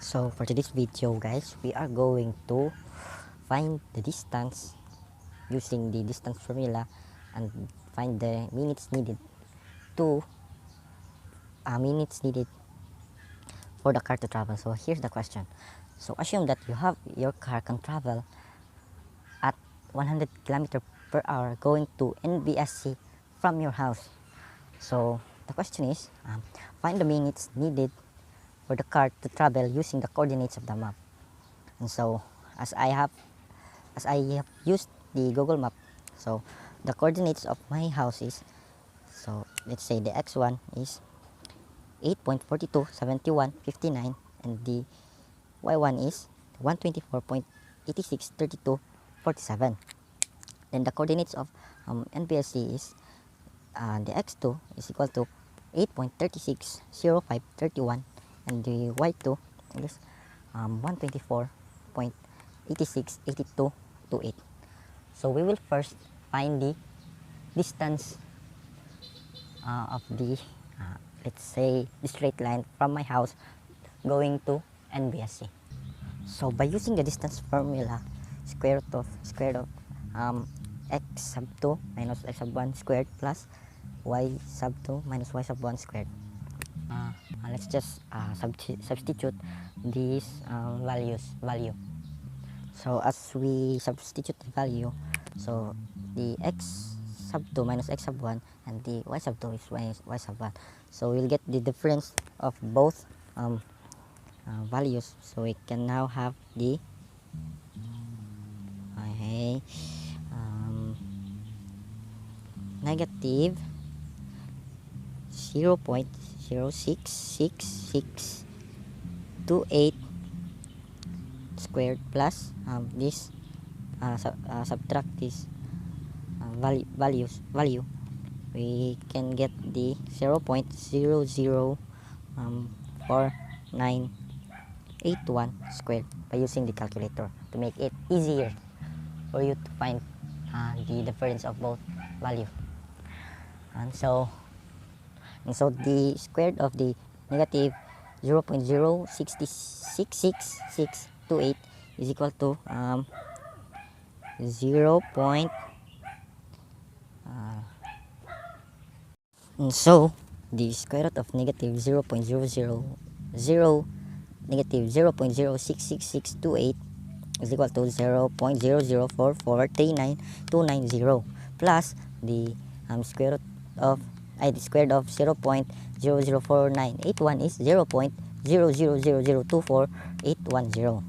So for today's video guys, we are going to find the distance using the distance formula and find the minutes needed to minutes needed for the car to travel. So here's the question. So assume that your car can travel at 100 km per hour going to NBSC from your house. So the question is, find the minutes needed for the car to travel using the coordinates of the map. And so as I have used the Google map, so the coordinates of my house is, so let's say the x1 is 8.42, 71, 59, and the y1 is 124.86, 32, 47. Then the coordinates of NBSC is the x2 is equal to 8.36, 05, 31, and the y2 is 124.86, 82, 28. So we will first find the distance of the let's say the straight line from my house going to NBSC. So by using the distance formula, square root of x sub 2 minus x sub 1 squared plus y sub 2 minus y sub 1 squared. Let's just substitute these value. So as we substitute the value, so the x sub 2 minus x sub 1 and the y sub 2 is y sub 1. So we'll get the difference of both values. So we can now have the negative 0.06628 squared plus this subtract this value, we can get the 0.004981 squared by using the calculator to make it easier for you to find the difference of both value. And so the square of the negative 0.066628 is equal to 0. And so the square root of negative 0.000 negative 0.066628 is equal to 0.004439290 plus the square root of the square of 0.004981 is 0.000024810.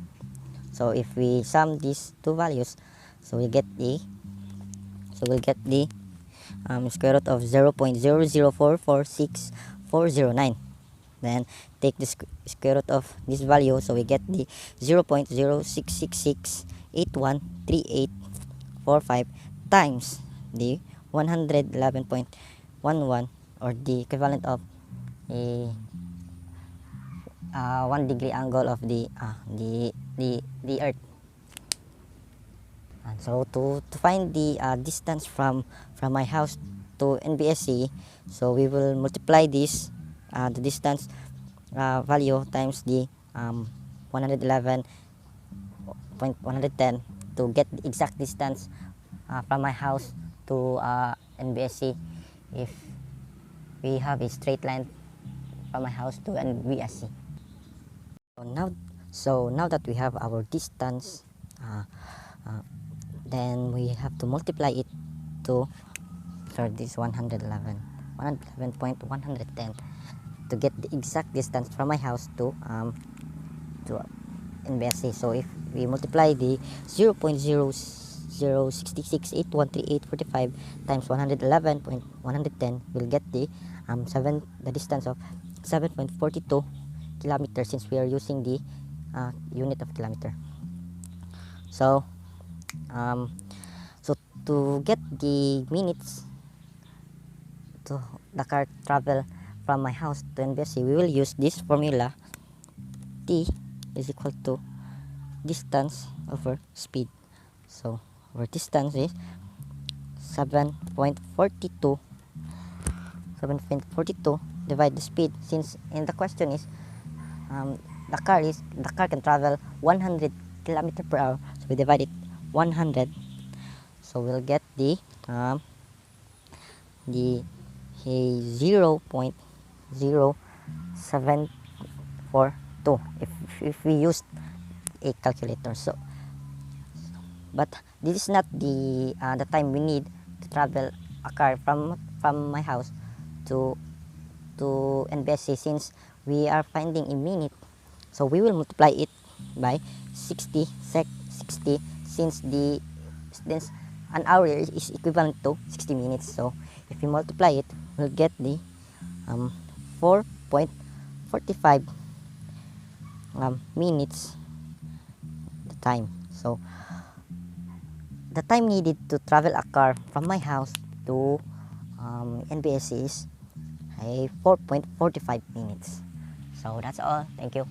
So if we sum these two values, so we'll get the square root of 0.0044649. Then take the square root of this value, so we get the 0.0666813845 times the 111.11, or the equivalent of a 1 degree angle of the earth. And so to find the distance from my house to NBSC, so we will multiply this the distance value times the 111.110 to get the exact distance from my house to NBSC if we have a straight line from my house to NBSC. So now that we have our distance, then we have to multiply it to this 111.110 to get the exact distance from my house to NBSC. So if we multiply the 0.006681345 times 111.110, we'll get the distance of 7.42 kilometers, since we are using the unit of kilometer. So to get the minutes to the car travel from my house to NBSC, we will use this formula. T is equal to distance over speed. So our distance is 7.42 divide the speed, since in the question is the car can travel 100 kilometer per hour, so we divide it 100, so we'll get the 0.0742 if we use a calculator. So but this is not the time we need to travel a car from my house to NBSC, since we are finding a minute, so we will multiply it by 60 since an hour is equivalent to 60 minutes. So if we multiply it, we'll get the 4.45 minutes the time. So the time needed to travel a car from my house to NBSC is 4.45 minutes. So that's all. Thank you.